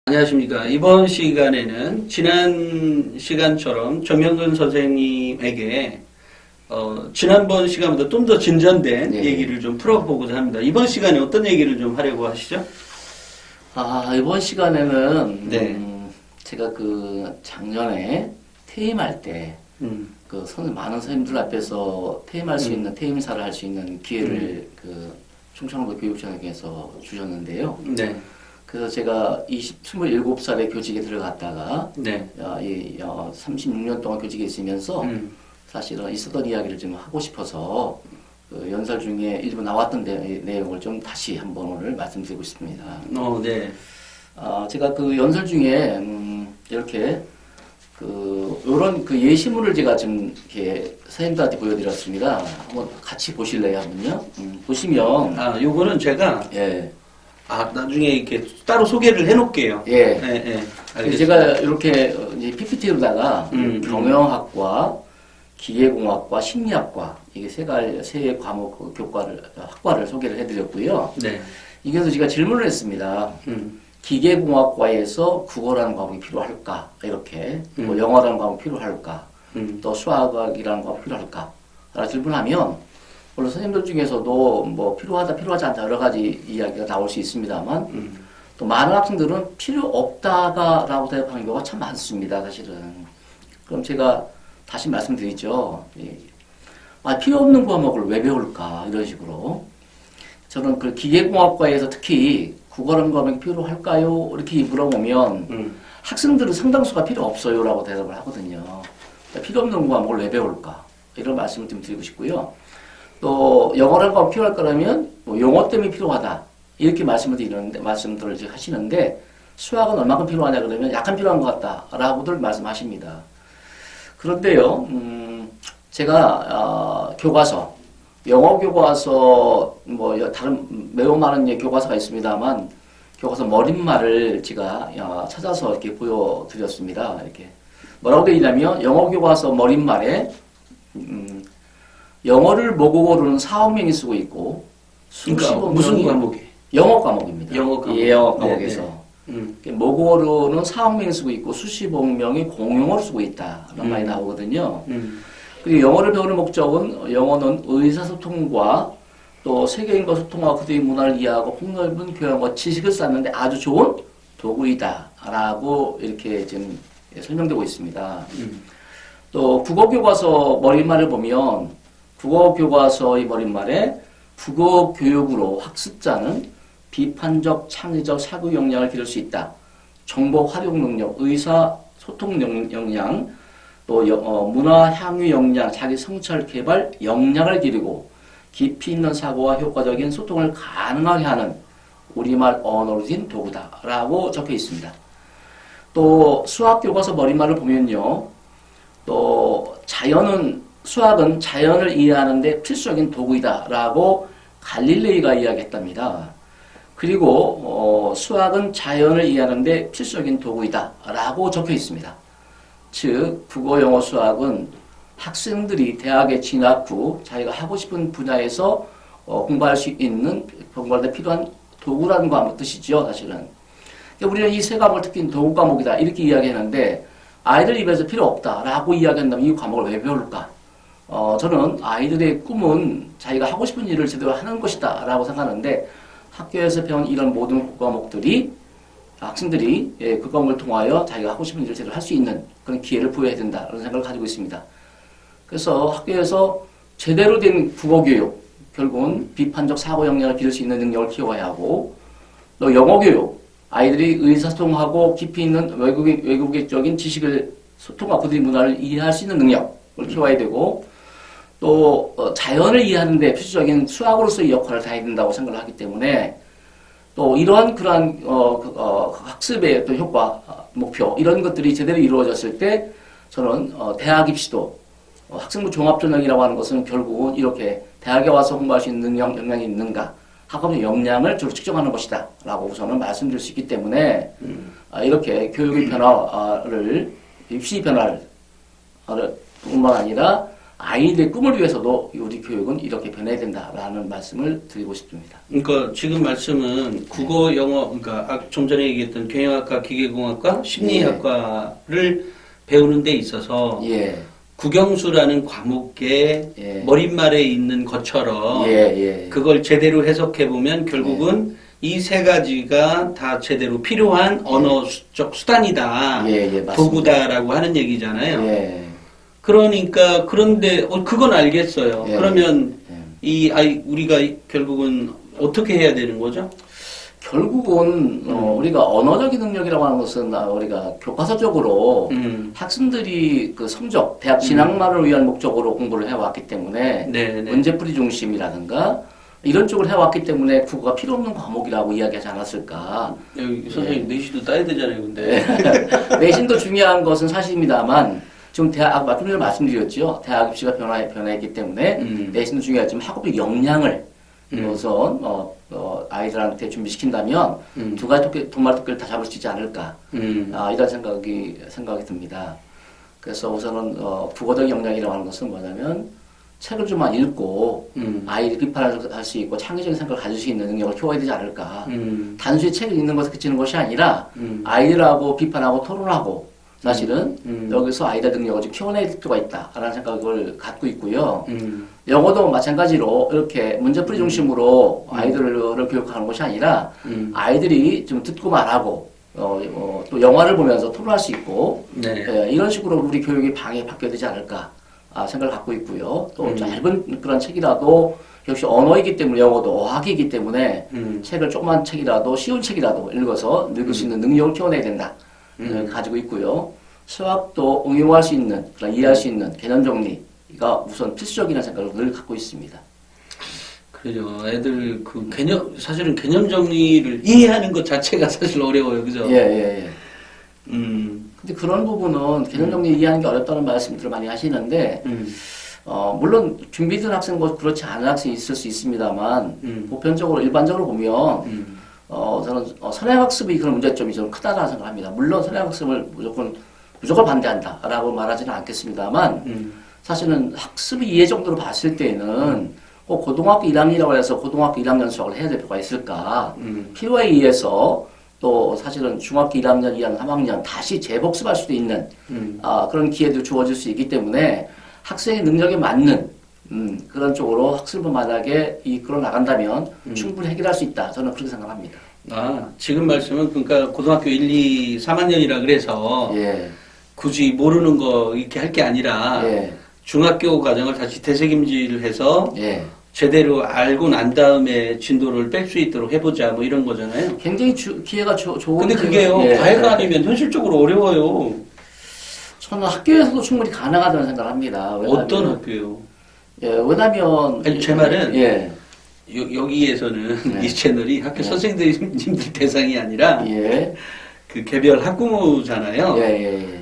안녕하십니까. 이번 시간에는 지난 시간처럼 정명근 선생님에게 지난번 시간보다 좀 더 진전된 네. 얘기를 좀 풀어보고자 합니다. 이번 시간에 어떤 얘기를 좀 하려고 하시죠? 이번 시간에는 네. 제가 작년에 퇴임할 때 많은 선생님들 앞에서 퇴임할 수 있는 퇴임사를 할 수 있는 기회를 충청도 교육청에서 주셨는데요. 네. 그래서 제가 27살에 교직에 들어갔다가 네. 36년 동안 교직에 있으면서 사실은 있었던 이야기를 좀 하고 싶어서 연설 중에 일부 나왔던 내용을 좀 다시 한번 오늘 말씀드리고 싶습니다. 네. 제가 연설 중에 이렇게 요런 예시문을 제가 좀 이렇게 선생님들한테 보여드렸습니다. 한번 같이 보실래요, 한번요? 보시면 요거는 제가 예. 나중에 이렇게 따로 소개를 해놓을게요. 예. 네. 그래서 제가 이렇게 PPT로다가 경영학과, 기계공학과, 심리학과 이게 세 과목 학과를 소개를 해드렸고요. 네. 이게서 제가 질문을 했습니다. 기계공학과에서 국어라는 과목이 필요할까? 이렇게 뭐 영어라는 과목이 필요할까? 또 수학이라는 과목이 필요할까? 라고 질문하면 물론 선생님들 중에서도 뭐 필요하다, 필요하지 않다 여러 가지 이야기가 나올 수 있습니다만 또 많은 학생들은 필요 없다라고 대답하는 경우가 참 많습니다, 사실은. 그럼 제가 다시 말씀드리죠. 필요 없는 과목을 왜 배울까? 이런 식으로. 저는 기계공학과에서 특히 국어라는 과목이 필요할까요? 이렇게 물어보면 학생들은 상당수가 필요 없어요 라고 대답을 하거든요. 필요 없는 과목을 왜 배울까? 이런 말씀을 좀 드리고 싶고요. 또 영어라는 과목이 필요할 거라면 뭐 영어 때문에 필요하다 이렇게 말씀들을 하시는데 수학은 얼마큼 필요하냐 그러면 약간 필요한 것 같다라고들 말씀하십니다. 그런데요, 제가 교과서 영어 교과서 뭐 다른 매우 많은 교과서가 있습니다만 교과서 머릿말을 제가 찾아서 이렇게 보여드렸습니다. 이렇게 뭐라고 되어 있냐면 영어 교과서 머릿말에 영어를 모국어로는 4~5명이 쓰고 있고 그러니까 무슨 과목이? 영어 과목입니다. 영어 과목. 영어 과목에서 모국어로는 4~5명이 쓰고 있고 수십억 명이 공용어로 쓰고 있다라는 말이 나오거든요. 그리고 영어를 배우는 목적은 영어는 의사소통과 또 세계인과 소통하고 그들의 문화를 이해하고 폭넓은 교양과 지식을 쌓는데 아주 좋은 도구이다라고 이렇게 지금 설명되고 있습니다. 또 국어교과서 머릿말을 보면 국어교과서의 머릿말에 국어교육으로 학습자는 비판적, 창의적 사고 역량을 기를 수 있다. 정보 활용 능력, 의사소통 역량, 또 문화 향유 역량, 자기 성찰 개발 역량을 기르고 깊이 있는 사고와 효과적인 소통을 가능하게 하는 우리말 언어로 된 도구다라고 적혀 있습니다. 또 수학 교과서 머릿말을 보면요. 또 수학은 자연을 이해하는 데 필수적인 도구이다라고 갈릴레이가 이야기했답니다. 그리고 수학은 자연을 이해하는 데 필수적인 도구이다라고 적혀 있습니다. 즉 국어, 영어, 수학은 학생들이 대학에 진학 후 자기가 하고 싶은 분야에서 공부할 때 필요한 도구라는 뜻이죠, 사실은. 우리는 이 세 과목을 특히 도구 과목이다 이렇게 이야기하는데 아이들 입에서 필요 없다라고 이야기한다면 이 과목을 왜 배울까? 저는 아이들의 꿈은 자기가 하고 싶은 일을 제대로 하는 것이다 라고 생각하는데 학교에서 배운 이런 모든 과목들이 학생들이 그 과목을 통하여 자기가 하고 싶은 일을 제대로 할 수 있는 그런 기회를 부여해야 된다는 생각을 가지고 있습니다. 그래서 학교에서 제대로 된 국어교육, 결국은 비판적 사고 역량을 기를 수 있는 능력을 키워야 하고 또 영어교육, 아이들이 의사소통하고 깊이 있는 외국적인 지식을 소통하고 그들의 문화를 이해할 수 있는 능력을 키워야 되고 또 자연을 이해하는 데 필수적인 수학으로서의 역할을 다해야 된다고 생각을 하기 때문에 또 이러한 그러한 학습의 또 효과, 목표 이런 것들이 제대로 이루어졌을 때 저는 대학 입시도 학생부 종합전형이라고 하는 것은 결국은 이렇게 대학에 와서 공부할 수 있는 역량이 있는가 학업의 역량을 주로 측정하는 것이다 라고 우선은 말씀드릴 수 있기 때문에 이렇게 교육의 변화를 입시 변화를 뿐만 아니라 아이들의 꿈을 위해서도 우리 교육은 이렇게 변해야 된다라는 말씀을 드리고 싶습니다. 그러니까 지금 말씀은 국어, 영어, 그러니까 좀 전에 얘기했던 경영학과, 기계공학과, 심리학과를 배우는 데 있어서 예. 국영수라는 과목에 예. 머릿말에 있는 것처럼 예. 그걸 제대로 해석해 보면 결국은 이 세 가지가 다 제대로 필요한 언어적 수단이다, 맞습니다. 도구다라고 하는 얘기잖아요. 예. 그러니까 그런데 그건 알겠어요. 예. 그러면 이 아이 우리가 결국은 어떻게 해야 되는 거죠? 결국은 우리가 언어적인 능력이라고 하는 것은 우리가 교과서적으로 학생들이 그 성적, 대학 진학만을 위한 목적으로 공부를 해왔기 때문에 문제풀이 중심이라든가 이런 쪽을 해왔기 때문에 국어가 필요 없는 과목이라고 이야기하지 않았을까. 여기 선생님 내신도 따야 되잖아요, 근데. 내신도 중요한 것은 사실입니다만 지금 대학 아까 좀 말씀드렸죠. 대학 입시가 변화했기 때문에 내신도 중요하지만 학업의 역량을 우선 아이들한테 준비시킨다면 두 가지 동말토끼를 다 잡을 수 있지 않을까. 이런 생각이 듭니다. 그래서 우선은 국어적 역량이라고 하는 것은 뭐냐면 책을 좀만 읽고 아이들이 비판할 수 있고 창의적인 생각을 가질 수 있는 능력을 키워야 되지 않을까. 단순히 책을 읽는 것에 그치는 것이 아니라 아이들하고 비판하고 토론하고 사실은 여기서 아이들 능력을 좀 키워낼 필요가 있다라는 생각을 갖고 있고요. 영어도 마찬가지로 이렇게 문제풀이 중심으로 아이들을 교육하는 것이 아니라 아이들이 좀 듣고 말하고 또 영화를 보면서 토론할 수 있고 이런 식으로 우리 교육의 방향이 바뀌어야 되지 않을까 생각을 갖고 있고요. 또 짧은 그런 책이라도 역시 언어이기 때문에 영어도 어학이기 때문에 책을 조그만 책이라도 쉬운 책이라도 읽어서 읽을 수 있는 능력을 키워내야 된다. 가지고 있고요. 수학도 응용할 수 있는, 이해할 수 있는 개념 정리가 우선 필수적이라는 생각을 늘 갖고 있습니다. 그죠. 애들 사실은 개념 정리를 이해하는 것 자체가 사실 어려워요. 그죠? 근데 그런 부분은 개념 정리 이해하는 게 어렵다는 말씀들을 많이 하시는데, 물론 준비된 학생과 그렇지 않은 학생이 있을 수 있습니다만, 보편적으로, 일반적으로 보면, 저는 선행학습의 그런 문제점이 좀 크다고 생각합니다. 물론 선행학습을 무조건 반대한다라고 말하지는 않겠습니다만 사실은 학습의 이해 정도로 봤을 때는 꼭 고등학교 1학년이라고 해서 고등학교 1학년 수학을 해야 될 필요가 있을까? 필요에 의해서 또 사실은 중학교 1학년, 2학년, 3학년 다시 재복습할 수도 있는 그런 기회도 주어질 수 있기 때문에 학생의 능력에 맞는 그런 쪽으로 학습을 만약에 이끌어 나간다면 충분히 해결할 수 있다. 저는 그렇게 생각합니다. 지금 말씀은 그러니까 고등학교 1, 2, 3학년이라 그래서 굳이 모르는 거 이렇게 할 게 아니라 중학교 과정을 다시 되새김질을 해서 제대로 알고 난 다음에 진도를 뺄 수 있도록 해보자 뭐 이런 거잖아요. 굉장히 기회가 좋은. 근데 그게요. 과외가 아니면 현실적으로 어려워요. 저는 학교에서도 충분히 가능하다는 생각을 합니다. 어떤 학교요? 왜냐면 아니, 제 말은 여기에서는 이 채널이 학교 선생님들 대상이 아니라 그 개별 학부모잖아요.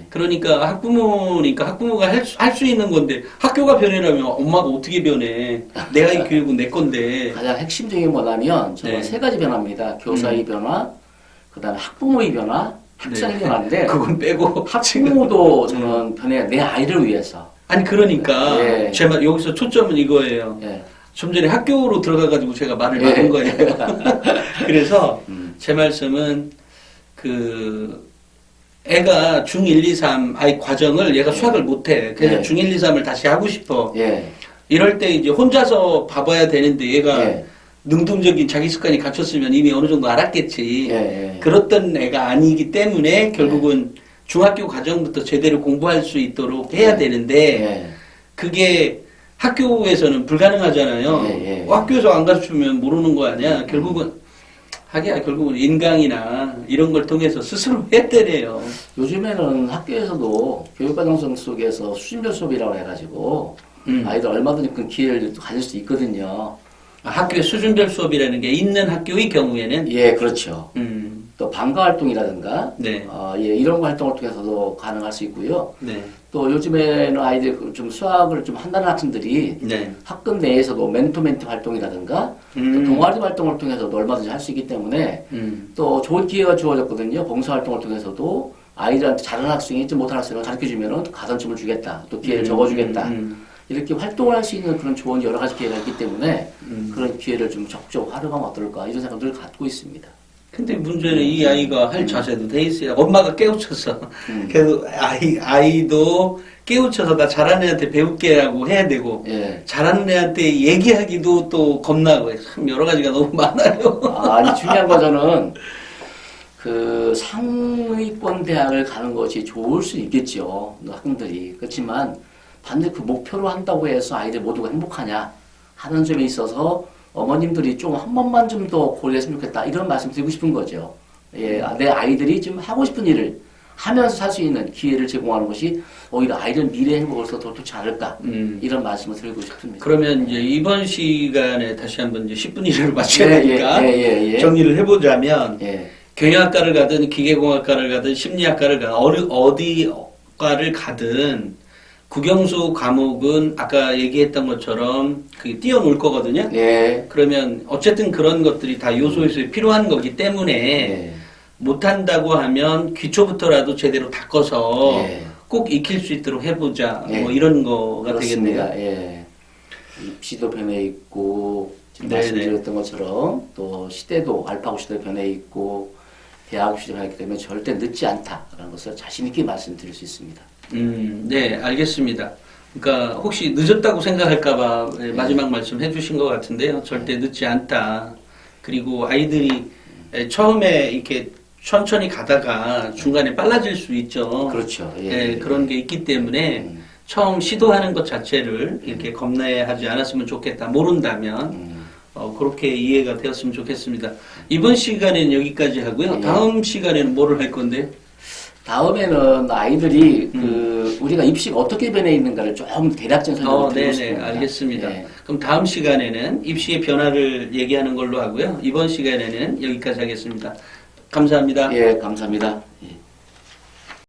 그러니까 학부모가 할 수 있는 건데 학교가 변해라면 엄마가 어떻게 변해? 내가 이 교육은 내 건데. 가장 핵심적인 게 뭐냐면 저는 세 가지 변화입니다. 교사의 변화, 그다음에 학부모의 변화, 학생의 변화인데 그건 빼고 학부모도 저는 변해 내 아이를 위해서. 아니 그러니까 제 말 여기서 초점은 이거예요. 좀 전에 학교로 들어가가지고 제가 말을 막은 거예요. 그래서 제 말씀은 애가 중1, 2, 3 아이 과정을 얘가 수학을 못해. 그래서 중1, 2, 3을 다시 하고 싶어. 이럴 때 이제 혼자서 봐봐야 되는데 얘가 능동적인 자기 습관이 갖췄으면 이미 어느 정도 알았겠지. 그렇던 애가 아니기 때문에 결국은 중학교 과정부터 제대로 공부할 수 있도록 해야 되는데 그게 학교에서는 불가능하잖아요. 학교에서 안 가르치면 모르는 거 아니야. 결국은 인강이나 이런 걸 통해서 스스로 해야 되네요. 요즘에는 학교에서도 교육과정 속에서 수준별 수업이라고 해가지고 아이들 얼마든지 그 기회를 가질 수 있거든요. 학교에 수준별 수업이라는 게 있는 학교의 경우에는? 그렇죠. 또 방과활동이라든가 이런 거 활동을 통해서도 가능할 수 있고요. 또 요즘에는 아이들 좀 수학을 좀 한다는 학생들이 학급 내에서도 멘토 활동이라든가 또 동아리 활동을 통해서도 얼마든지 할 수 있기 때문에 또 좋은 기회가 주어졌거든요. 봉사활동을 통해서도 아이들한테 잘하는 학생이 좀 못하는 학생을 가르쳐주면 가산점을 주겠다. 또 기회를 적어주겠다. 이렇게 활동을 할 수 있는 그런 좋은 여러 가지 기회가 있기 때문에 그런 기회를 좀 적극 활용하면 어떨까 이런 생각을 갖고 있습니다. 근데 문제는 이 아이가 할 자세도 돼 있어요. 엄마가 깨우쳐서. 그래도 아이도 깨우쳐서 나 잘하는 애한테 배울게라고 해야 되고, 예. 잘하는 애한테 얘기하기도 또 겁나고, 참 여러 가지가 너무 많아요. 아니, 중요한 건 저는 그 상위권 대학을 가는 것이 좋을 수 있겠죠. 학생들이. 그렇지만 반드시 그 목표로 한다고 해서 아이들 모두가 행복하냐 하는 점에 있어서 어머님들이 좀 한 번만 좀 더 고려했으면 좋겠다 이런 말씀 드리고 싶은 거죠. 예, 내 아이들이 좀 하고 싶은 일을 하면서 살 수 있는 기회를 제공하는 것이 오히려 아이들 미래 행복을 더 좋지 않을까 이런 말씀을 드리고 싶습니다. 그러면 이제 이번 시간에 다시 한번 이제 10분 이내로 맞춰야 되니까 예. 정리를 해보자면 예. 경영학과를 가든 기계공학과를 가든 심리학과를 가든 어디과를 가든 국영수 과목은 아까 얘기했던 것처럼 그게 뛰어놀 거거든요. 예. 그러면 어쨌든 그런 것들이 다 요소에서 필요한 거기 때문에 예. 못한다고 하면 기초부터라도 제대로 닦아서 예. 꼭 익힐 수 있도록 해보자. 예. 뭐 이런 거가 그렇습니다. 되겠네요. 예. 입시도 변해 있고 지금 네네. 말씀드렸던 것처럼 또 시대도 알파고 시대 변해 있고 대학 시대 변했기 때문에 절대 늦지 않다라는 것을 자신 있게 말씀드릴 수 있습니다. 네, 알겠습니다. 그러니까 혹시 늦었다고 생각할까봐 마지막 말씀 해주신 것 같은데요. 절대 늦지 않다. 그리고 아이들이 처음에 이렇게 천천히 가다가 중간에 빨라질 수 있죠. 그렇죠. 예, 그런 게 있기 때문에 처음 시도하는 것 자체를 이렇게 겁내하지 않았으면 좋겠다. 모른다면 그렇게 이해가 되었으면 좋겠습니다. 이번 시간에는 여기까지 하고요. 다음 시간에는 뭐를 할 건데요? 다음에는 아이들이 우리가 입시가 어떻게 변해 있는가를 좀 대략적인 설명을 드리고 싶습니다. 알겠습니다. 예. 그럼 다음 시간에는 입시의 변화를 얘기하는 걸로 하고요. 이번 시간에는 여기까지 하겠습니다. 감사합니다. 예, 감사합니다. 예.